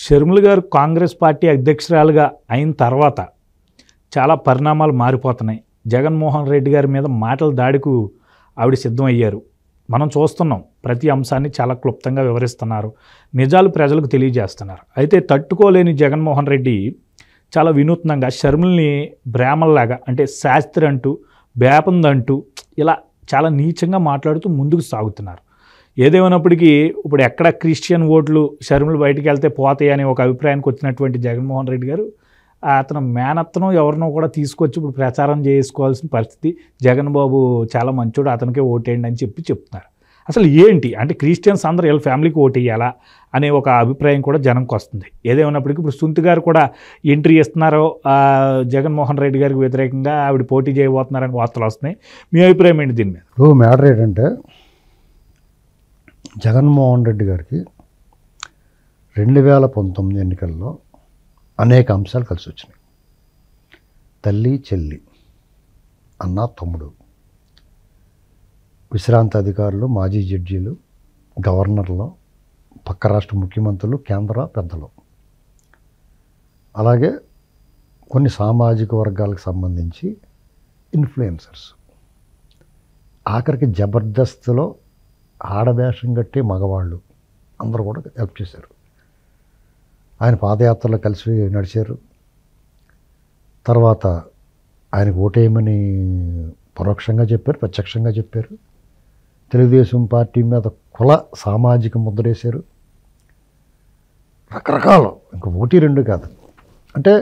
షర్మిల గారు కాంగ్రెస్ పార్టీ అధ్యక్షురాలుగా అయిన తర్వాత చాలా పరిణామాలు మారిపోతున్నాయి. జగన్మోహన్ రెడ్డి గారి మీద మాటల దాడికి ఆవిడ సిద్ధమయ్యారు. మనం చూస్తున్నాం, ప్రతి అంశాన్ని చాలా క్లుప్తంగా వివరిస్తున్నారు, నిజాలు ప్రజలకు తెలియజేస్తున్నారు. అయితే తట్టుకోలేని జగన్మోహన్ రెడ్డి చాలా వినూత్నంగా షర్మిల్ని బ్రాహ్మణలాగా, అంటే శాస్త్రి అంటూ, బేపందంటూ, ఇలా చాలా నీచంగా మాట్లాడుతూ ముందుకు సాగుతున్నారు. ఏదేమైనప్పటికీ ఇప్పుడు ఎక్కడ క్రిస్టియన్ ఓట్లు షర్మిలు బయటికి వెళ్తే పోతాయి అనే ఒక అభిప్రాయానికి వచ్చినటువంటి జగన్మోహన్ రెడ్డి గారు అతను మేనత్తను ఎవరినో కూడా తీసుకొచ్చి ఇప్పుడు ప్రచారం చేసుకోవాల్సిన పరిస్థితి. జగన్ బాబు చాలా మంచోడు, అతనికే ఓటేయండి అని చెప్తున్నారు. అసలు ఏంటి అంటే క్రిస్టియన్స్ అందరూ వీళ్ళ ఫ్యామిలీకి ఓటేయాలా అనే ఒక అభిప్రాయం కూడా జనంకి వస్తుంది. ఏదేమైనప్పటికీ ఇప్పుడు సుంతి గారు కూడా ఎంట్రీ ఇస్తున్నారో జగన్మోహన్ రెడ్డి గారికి వ్యతిరేకంగా ఆవిడ పోటీ చేయబోతున్నారని వార్తలు వస్తున్నాయి. మీ అభిప్రాయం ఏంటి దీని మీద? మ్యాటర్ ఏంటంటే జగన్మోహన్ రెడ్డి గారికి 2019 ఎన్నికల్లో అనేక అంశాలు కలిసి వచ్చినాయి. తల్లి, చెల్లి, అన్న, తమ్ముడు, విశ్రాంత అధికారులు, మాజీ జడ్జీలు, గవర్నర్లు, పక్క రాష్ట్ర ముఖ్యమంత్రులు, కేంద్ర పెద్దలు, అలాగే కొన్ని సామాజిక వర్గాలకు సంబంధించి ఇన్ఫ్లుయెన్సర్స్, ఆఖరికి జబర్దస్త్లో ఆడవేషం కట్టి మగవాళ్ళు అందరూ కూడా హెల్ప్ చేశారు. ఆయన పాదయాత్రలో కలిసి నడిచారు. తర్వాత ఆయనకు ఓటేయమని పరోక్షంగా చెప్పారు, ప్రత్యక్షంగా చెప్పారు. తెలుగుదేశం పార్టీ మీద కుల సామాజిక ముద్రేశారు. రకరకాలు, ఇంకా 1-2 కాదు. అంటే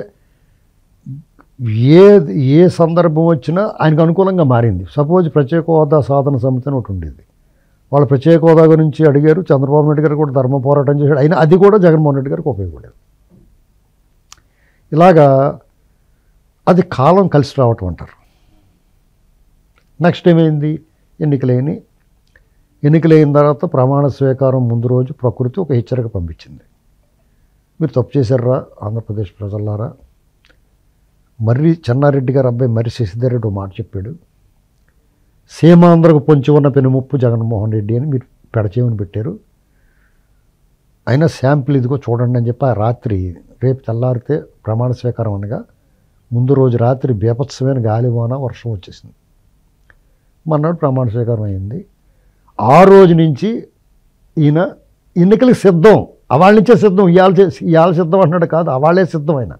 ఏ సందర్భం వచ్చినా ఆయనకు అనుకూలంగా మారింది. సపోజ్ ప్రత్యేక హోదా సాధన సమితి అని ఒకటి ఉండేది. వాళ్ళు ప్రత్యేక హోదా గురించి అడిగారు. చంద్రబాబు నాయుడు గారు కూడా ధర్మ పోరాటం చేశాడు. అయినా అది కూడా జగన్మోహన్ రెడ్డి గారికి ఉపయోగపడేది. ఇలాగా అది కాలం కలిసి రావటం అంటారు. నెక్స్ట్ ఏమైంది? ఎన్నికలైన తర్వాత ప్రమాణ స్వీకారం ముందు రోజు ప్రకృతి ఒక హెచ్చరిక పంపించింది. మీరు తప్పు చేశారా ఆంధ్రప్రదేశ్ ప్రజలారా? మర్రి చెన్నారెడ్డి గారు అబ్బాయి మర్రి శశిధర్ రెడ్డి మాట చెప్పాడు. సీమాంధ్రకు పొంచి ఉన్న పెనుముప్పు జగన్మోహన్ రెడ్డి అని మీరు పెడచేమని పెట్టారు. అయినా శాంపిల్ ఇదిగో చూడండి అని చెప్పి ఆ రాత్రి, రేపు తెల్లారితే ప్రమాణ స్వీకారం అనగా ముందు రోజు రాత్రి బీభత్సమైన గాలివాన వర్షం వచ్చేసింది. మన్నాడు ప్రమాణ స్వీకారం అయింది. ఆ రోజు నుంచి ఈయన ఎన్నికలకు సిద్ధం, అవాళ్ళ నుంచే సిద్ధం, ఇవాళ సిద్ధం అంటున్నాడు కాదు, అవాళ్ళే సిద్ధం. ఆయన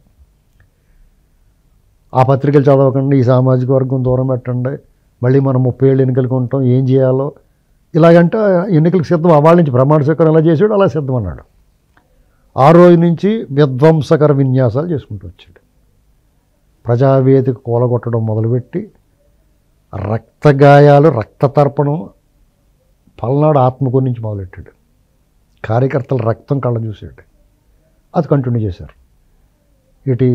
ఆ పత్రికలు చదవకండి, ఈ సామాజిక వర్గం దూరం పెట్టండి, మళ్ళీ మనం 30 ఏళ్ళు ఎన్నికలకు ఉంటాం, ఏం చేయాలో ఇలాగంటే ఎన్నికలకు సిద్ధం. అవాళ్ళ నుంచి ప్రమాణ స్వీకారం ఎలా చేసాడు అలా సిద్ధం అన్నాడు. ఆ రోజు నుంచి విధ్వంసకర విన్యాసాలు చేసుకుంటూ వచ్చాడు. ప్రజావేదిక కూలగొట్టడం మొదలుపెట్టి రక్తగాయాలు, రక్తతర్పణం, పల్నాడు ఆత్మకూరు నుంచి మొదలెట్టాడు. కార్యకర్తల రక్తం కళ్ళ చూసాడు. అది కంటిన్యూ చేశారు. ఇటు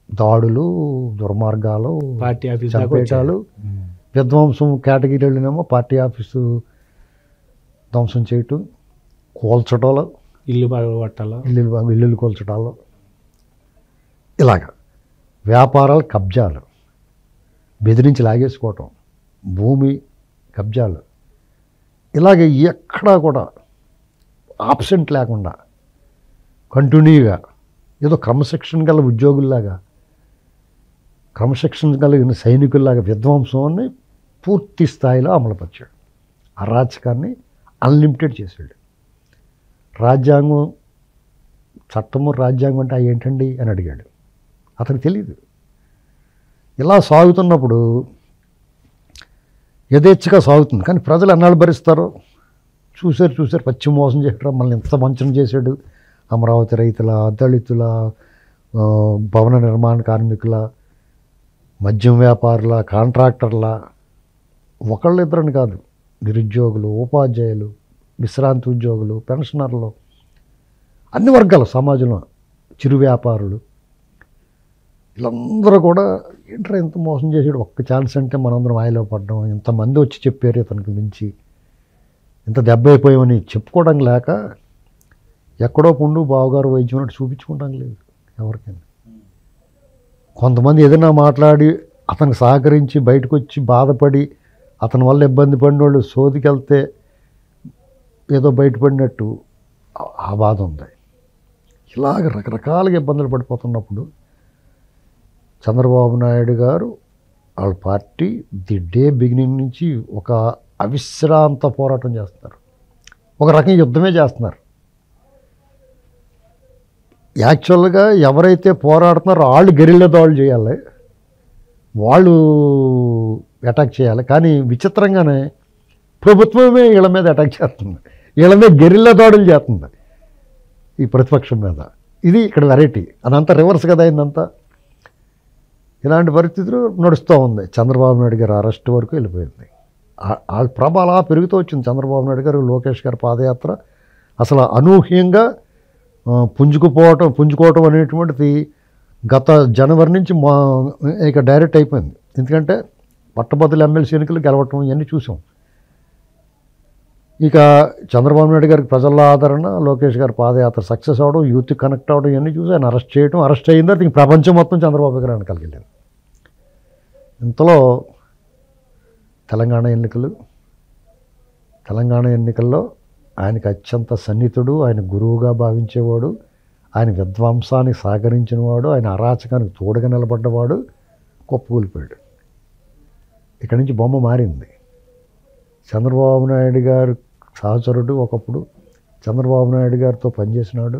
దాడులు, దుర్మార్గాలు, పార్టీ ఆఫీస్ చంపేటాలు, విధ్వంసం కేటగిరీలోనేమో పార్టీ ఆఫీసు ధ్వంసం చేయటం, కూల్చటాలు, ఇల్లులు కూల్చటాలు, ఇలాగ వ్యాపారాలు కబ్జాలు, బెదిరించి లాగేసుకోవటం, భూమి కబ్జాలు, ఇలాగే ఎక్కడా కూడా ఆబ్సెంట్ లేకుండా కంటిన్యూగా ఏదో క్రమశిక్షణ గల ఉద్యోగుల్లాగా, క్రమశిక్షణ కలిగిన సైనికుల్లాగా విధ్వంసాన్ని పూర్తి స్థాయిలో అమలుపరిచాడు. అరాచకాన్ని అన్లిమిటెడ్ చేశాడు. రాజ్యాంగం, చట్టము, రాజ్యాంగం అంటే ఏంటండి అని అడిగాడు. అతనికి తెలియదు. ఇలా సాగుతున్నప్పుడు యథేచ్ఛగా సాగుతుంది. కానీ ప్రజలు ఎన్నాళ్ళు భరిస్తారో చూశారు. పశ్చిమ మోసం చేశాడు, మళ్ళీ ఎంత వంచన చేశాడు. అమరావతి రైతుల, దళితుల, భవన నిర్మాణ కార్మికుల, మద్యం వ్యాపారుల, కాంట్రాక్టర్ల, ఒకళ్ళిద్దరని కాదు, నిరుద్యోగులు, ఉపాధ్యాయులు, విశ్రాంతి ఉద్యోగులు, పెన్షనర్లు, అన్ని వర్గాల సమాజంలో చిరు వ్యాపారులు, వీళ్ళందరూ కూడా ఏంట్రా ఎంత మోసం చేసాడు, ఒక్క ఛాన్స్ అంటే మనందరం ఆయిలో పడ్డాం, ఇంతమంది వచ్చి చెప్పారు ఇతనికి మించి, ఇంత దెబ్బ అయిపోయామని చెప్పుకోవడం లేక ఎక్కడో పుండు బావగారు వైద్యం అంటే చూపించుకోవడం లేదు ఎవరికైనా. కొంతమంది ఏదైనా మాట్లాడి అతనికి సహకరించి బయటకు వచ్చి బాధపడి అతని వల్ల ఇబ్బంది పడిన వాళ్ళు సోదికెళ్తే ఏదో బయటపడినట్టు ఆ బాధ ఉంది. ఇలాగ రకరకాలుగా ఇబ్బందులు పడిపోతున్నప్పుడు చంద్రబాబు నాయుడు గారు వాళ్ళ పార్టీ ది డే బిగినింగ్ నుంచి ఒక అవిశ్రాంత పోరాటం చేస్తున్నారు. ఒక రకం యుద్ధమే చేస్తున్నారు. యాక్చువల్గా ఎవరైతే పోరాడుతున్నారో వాళ్ళు గెరిల్లా దాడులు చేయాలి, వాళ్ళు అటాక్ చేయాలి. కానీ విచిత్రంగానే ప్రభుత్వమే వీళ్ళ మీద అటాక్ చేస్తుంది, వీళ్ళ మీద గెరిల్లా దాడులు చేస్తుంది ఈ ప్రతిపక్షం మీద. ఇది ఇక్కడ వెరైటీ. అదంతా రివర్స్ కదా అయిందంతా. ఇలాంటి పరిస్థితులు నడుస్తూ ఉంది. చంద్రబాబు నాయుడు గారు అరెస్ట్ వరకు వెళ్ళిపోయింది. వాళ్ళ ప్రభ అలా పెరుగుతూ వచ్చింది. చంద్రబాబు నాయుడు గారు, లోకేష్ గారి పాదయాత్ర అసలు అనూహ్యంగా పుంజుకోవటం అనేటువంటిది గత జనవరి నుంచి ఇక డైరెక్ట్ అయిపోయింది. ఎందుకంటే పట్టభద్రుల ఎమ్మెల్సీ ఎన్నికలు గెలవటం ఇవన్నీ చూసాం. ఇక చంద్రబాబు నాయుడు గారికి ప్రజల ఆదరణ, లోకేష్ గారి పాదయాత్ర సక్సెస్ అవ్వడం, యూత్ కనెక్ట్ అవ్వడం ఇవన్నీ చూసి ఆయన అరెస్ట్ చేయడం, అరెస్ట్ అయిన తర్వాత ఇంక ప్రపంచం మొత్తం చంద్రబాబు గారు కలిగింది. ఇంతలో తెలంగాణ ఎన్నికల్లో ఆయనకు అత్యంత సన్నిహితుడు, ఆయన గురువుగా భావించేవాడు, ఆయన విధ్వంసానికి సహకరించినవాడు, ఆయన అరాచకానికి తోడుగా నిలబడ్డవాడు కుప్పకూలిపోయాడు. ఇక్కడి నుంచి బొమ్మ మారింది. చంద్రబాబు నాయుడు గారు సహచరుడు, ఒకప్పుడు చంద్రబాబు నాయుడు గారితో పనిచేసినాడు,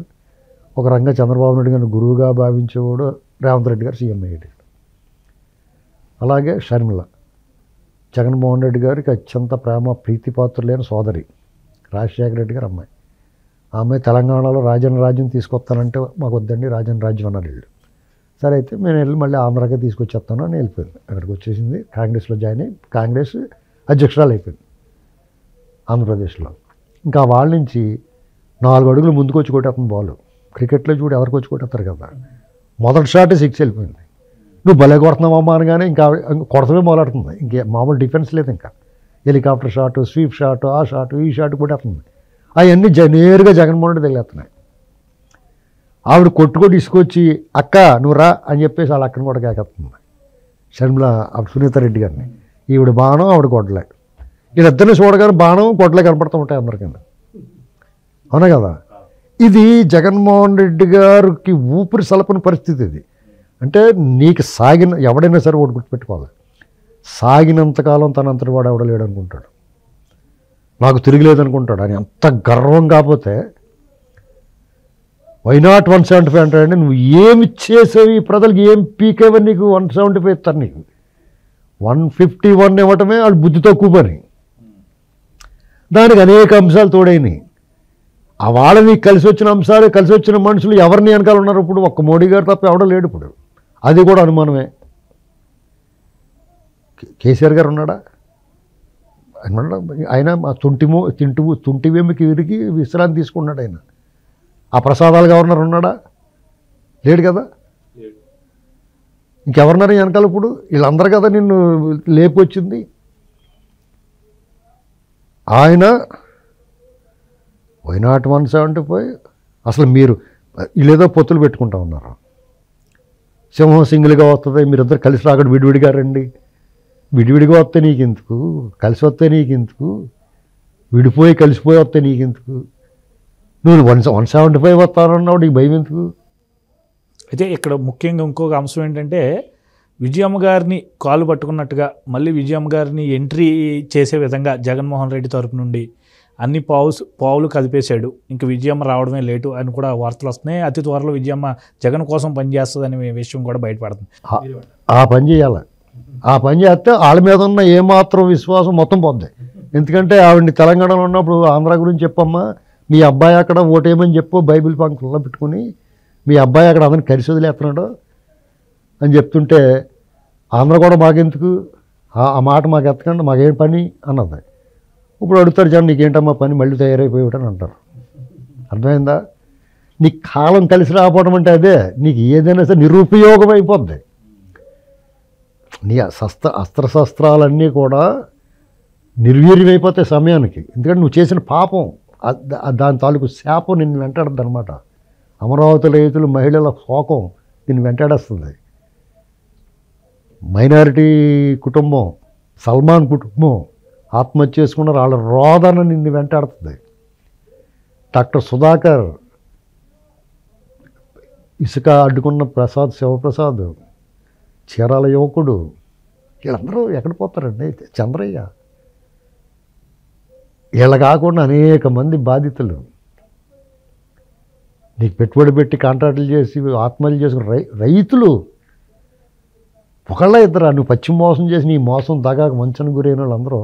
ఒక రంగా చంద్రబాబు నాయుడు గారిని గురువుగా భావించేవాడు రేవంత్ రెడ్డి గారు సీఎం అయ్యాడు. అలాగే షర్మిల, జగన్మోహన్ రెడ్డి గారికి అత్యంత ప్రేమ ప్రీతిపాత్రులైన సోదరి, రాజశేఖర రెడ్డి గారు అమ్మాయి. ఆ అమ్మాయి తెలంగాణలో రాజ్యం తీసుకొస్తానంటే మాకు వద్దండి రాజ్యం అన్నారు వీళ్ళు. సరే అయితే నేను వెళ్ళి మళ్ళీ ఆంధ్రాకే తీసుకొచ్చేస్తాను అని వెళ్ళిపోయింది. అక్కడికి వచ్చేసింది, కాంగ్రెస్లో జాయిన్ అయ్యి కాంగ్రెస్ అధ్యక్షురాలు అయిపోయింది ఆంధ్రప్రదేశ్లో. ఇంకా వాళ్ళ నుంచి 4 అడుగులు ముందుకు వచ్చి కొట్టేస్తుంది బాల్. క్రికెట్లో చూడు ఎవరికి వచ్చి కొట్టేస్తారు కదా, మొదటి షాట్ 6 వెళ్ళిపోయింది. నువ్వు భలే కొడుతున్నావమ్మా అనగానే ఇంకా కొడతమే మొదలెడుతుంది. ఇంకే మామూలు డిఫెన్స్ లేదు. ఇంకా హెలికాప్టర్ షాటు, స్వీప్ షాటు, ఆ షాటు ఈ షాటు కొట్టేస్తుంది. అవన్నీ నేరుగా జగన్మోహన్ రెడ్డి తగిలేస్తున్నాయి. ఆవిడ కొట్టుకొని తీసుకొచ్చి అక్క నువ్వు రా అని చెప్పేసి వాళ్ళ అక్కని కూడా కేకేస్తుంది. షర్మిల ఆవిడ సునీత రెడ్డి గారిని. ఈవిడ బాణం ఆవిడ కొట్టలే. వీళ్ళిద్దరిని చూడగానే బాణం కొట్టలే కనపడుతూ ఉంటాయి అందరికీ. అవునా కదా? ఇది జగన్మోహన్ రెడ్డి గారికి ఊపిరి సలపని పరిస్థితి ఇది. అంటే నీకు ఎవడైనా సరే ఒకటి గుర్తుపెట్టుకోవాలి, సాగినంతకాలం తనంతటి వాడు ఎవడలేడు అనుకుంటాడు, నాకు తిరిగిలేదనుకుంటాడు. అని అంత గర్వం కాకపోతే వైనాట్ 175 అంటాడంటే నువ్వు ఏమి చేసేవి ప్రజలకు, ఏం పీకేవని నీకు 175 ఇస్తారు. నీకు 151 ఇవ్వటమే వాళ్ళు బుద్ధి తక్కువ పని. దానికి అనేక అంశాలు తోడైనవి. ఆ వాళ్ళ నీకు కలిసి వచ్చిన అంశాలు, కలిసి వచ్చిన మనుషులు ఎవరిని వెనకాల ఉన్నారు? ఇప్పుడు ఒక్క మోడీ గారు తప్ప ఎవడో లేడు. ఇప్పుడు అది కూడా అనుమానమే. కేసీఆర్ గారు ఉన్నాడా? ఆయన మా తుంటివేమికి విరిగి విశ్రాంతి తీసుకున్నాడు ఆయన. ఆ ప్రసాదాలు గవర్నర్ ఉన్నాడా? లేడు కదా. ఇంకెవరున్నారు వెనకాల? ఇప్పుడు వీళ్ళందరూ కదా నిన్ను లేపుకొచ్చింది. ఆయన వైనాట్ 175. అసలు మీరు వీళ్ళేదో పొత్తులు పెట్టుకుంటా ఉన్నారు. సింహం సింగిల్గా వస్తుంది, మీరిద్దరు కలిసి రాకూడదు, విడివిడిగా రండి. విడివిడిగా వస్తే నీకెందుకు, కలిసి వస్తే నీకెందుకు, విడిపోయి కలిసిపోయి వస్తే నీకెందుకు? నువ్వు 175 వస్తానన్నావు, నీకు భయం ఎందుకు? అయితే ఇక్కడ ముఖ్యంగా ఇంకొక అంశం ఏంటంటే, విజయమ్మ గారిని కాలు పట్టుకున్నట్టుగా మళ్ళీ విజయమ్మ గారిని ఎంట్రీ చేసే విధంగా జగన్మోహన్ రెడ్డి తరపు నుండి అన్ని పావులు కదిపేశాడు. ఇంక విజయమ్మ రావడమే లేటు అని కూడా వార్తలు వస్తున్నాయి. అతి త్వరలో విజయమ్మ జగన్ కోసం పనిచేస్తుందనే విషయం కూడా బయటపడుతుంది. ఆ పని చేయాలి. ఆ పని చేస్తే వాళ్ళ మీద ఉన్న ఏమాత్రం విశ్వాసం మొత్తం పోద్ది. ఎందుకంటే ఆవిడని తెలంగాణలో ఉన్నప్పుడు ఆంధ్ర గురించి చెప్పమ్మా, మీ అబ్బాయి అక్కడ ఓటేయమని చెప్పు, బైబిల్ పంక్తుల్లో పెట్టుకుని మీ అబ్బాయి అక్కడ అందరిని కలిసి వదిలేస్తున్నాడు అని చెప్తుంటే ఆంధ్ర కూడా మాకెందుకు, ఆ మాట మాకు ఎత్తకండి, మాకేం పని అన్నది. ఇప్పుడు అడుగుతారు జనం, నీకేంటమ్మా పని, మళ్ళీ తయారైపోయాడని అంటారు. అర్థమైందా? నీకు కాలం కలిసి రాకపోవడం అంటే అదే. నీకు ఏదైనా సరే నిరుపయోగం అయిపోద్ది. నీ అస్త్రశస్త్రాలన్నీ కూడా నిర్వీర్యమైపోతాయి సమయానికి. ఎందుకంటే నువ్వు చేసిన పాపం, దాని తాలూకు శాపం నిన్ను వెంటాడద్దు అనమాట. అమరావతి రైతులు, మహిళల శోకం నిన్ను వెంటాడేస్తుంది. మైనారిటీ కుటుంబం, సల్మాన్ కుటుంబం ఆత్మహత్య చేసుకున్నారు, వాళ్ళ రోదన నిన్ను వెంటాడుతుంది. డాక్టర్ సుధాకర్ ఇసుక అడ్డుకున్న ప్రసాద్, శివప్రసాద్, చీరాల యువకుడు, వీళ్ళందరూ ఎక్కడ పోతారండి? చంద్రయ్య, వీళ్ళ కాకుండా అనేక మంది బాధితులు నీకు పెట్టుబడి పెట్టి కాంట్రాక్టులు చేసి ఆత్మహత్యలు చేసుకున్న రైతులు ఒకళ్ళ ఇద్దరా? నువ్వు పచ్చి మోసం చేసి నీ మోసం దగాకు మంచని గురైన వాళ్ళందరూ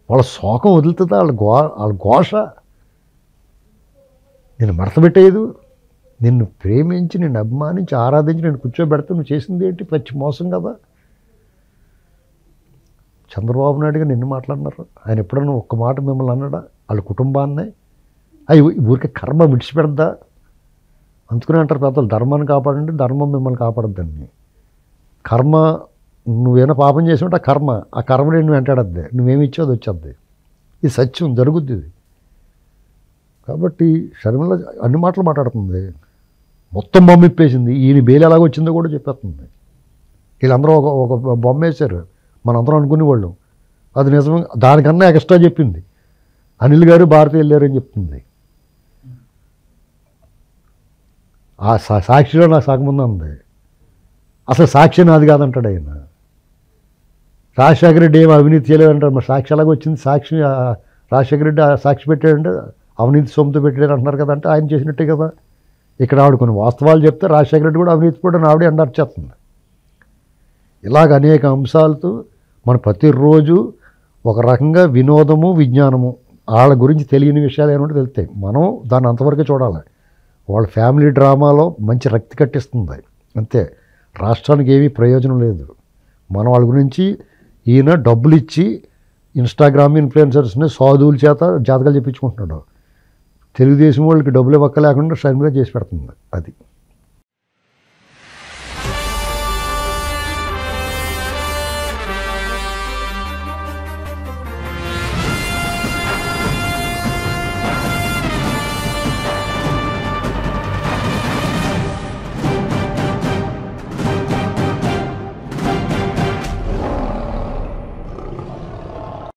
వాళ్ళ శోకం వదులుతుందా? వాళ్ళ ఘోష నేను మడతపెట్టేదు. నిన్ను ప్రేమించి, నిన్ను అభిమానించి, ఆరాధించి నేను కూర్చోబెడితే నువ్వు చేసింది ఏంటి? పచ్చి మోసం కదా. చంద్రబాబు నాయుడు గారు నిన్ను మాట్లాడినారు. ఆయన ఎప్పుడన్నా ఒక్క మాట మిమ్మల్ని అన్నాడా? వాళ్ళ కుటుంబాన్ని అవి ఊరికే కర్మ విడిచిపెడద్దా? అందుకునే అంటారు పెద్దలు, ధర్మాన్ని కాపాడండి, ధర్మం మిమ్మల్ని కాపాడద్దండి. కర్మ నువ్వేమైనా పాపం చేసి ఉంటే ఆ కర్మ నేను వెంటాడద్ది. నువ్వేమి ఇచ్చేది వచ్చేద్ది. ఇది సత్యం, జరుగుద్ది ఇది. కాబట్టి షర్మిల అన్ని మాటలు మాట్లాడుతుంది. మొత్తం బొమ్మ ఇప్పేసింది. ఈయన బెయిల్ ఎలాగ వచ్చిందో కూడా చెప్పేస్తుంది. వీళ్ళందరూ ఒక బొమ్మ వేశారు, మనందరం అనుకునేవాళ్ళం. అది నిజమే, దానికన్నా ఎక్స్ట్రా చెప్పింది. అనిల్ గారు భారతి వెళ్ళారని చెప్తుంది. ఆ సాక్షిలో నాకు సగముందు ఉంది. అసలు సాక్షి నాది కాదంటాడు ఆయన. రాజశేఖర రెడ్డి ఏమి అవినీతి చేయలేదంటాడు. మరి సాక్షి ఎలాగ వచ్చింది? సాక్షి రాజశేఖర రెడ్డి సాక్షి పెట్టాడంటే అవినీతి సొమ్ముతో పెట్టాడు అంటున్నారు కదా. అంటే ఆయన చేసినట్టే కదా. ఇక్కడ ఆవిడ కొన్ని వాస్తవాలు చెప్తే రాజశేఖర రెడ్డి కూడా అవినీతి కూడా ఆవిడే అండర్చేస్తుంది. ఇలాగ అనేక అంశాలతో మన ప్రతిరోజు ఒక రకంగా వినోదము, విజ్ఞానము, వాళ్ళ గురించి తెలియని విషయాలు ఏమంటే తెలుస్తాయి. మనం దాన్ని అంతవరకే చూడాలి. వాళ్ళ ఫ్యామిలీ డ్రామాలో మంచి రక్తి కట్టిస్తుంది అంతే. రాష్ట్రానికి ఏమీ ప్రయోజనం లేదు. మన వాళ్ళ గురించి ఈయన డబ్బులు ఇచ్చి ఇన్స్టాగ్రామ్ ఇన్ఫ్లుయెన్సర్స్ని సాధువుల చేత జాతకాలు చెప్పించుకుంటున్నాడు. తెలుగుదేశం వాళ్ళకి డబ్బులు ఇవ్వక లేకుండా షర్మిల చేసి పెడుతుంది. అది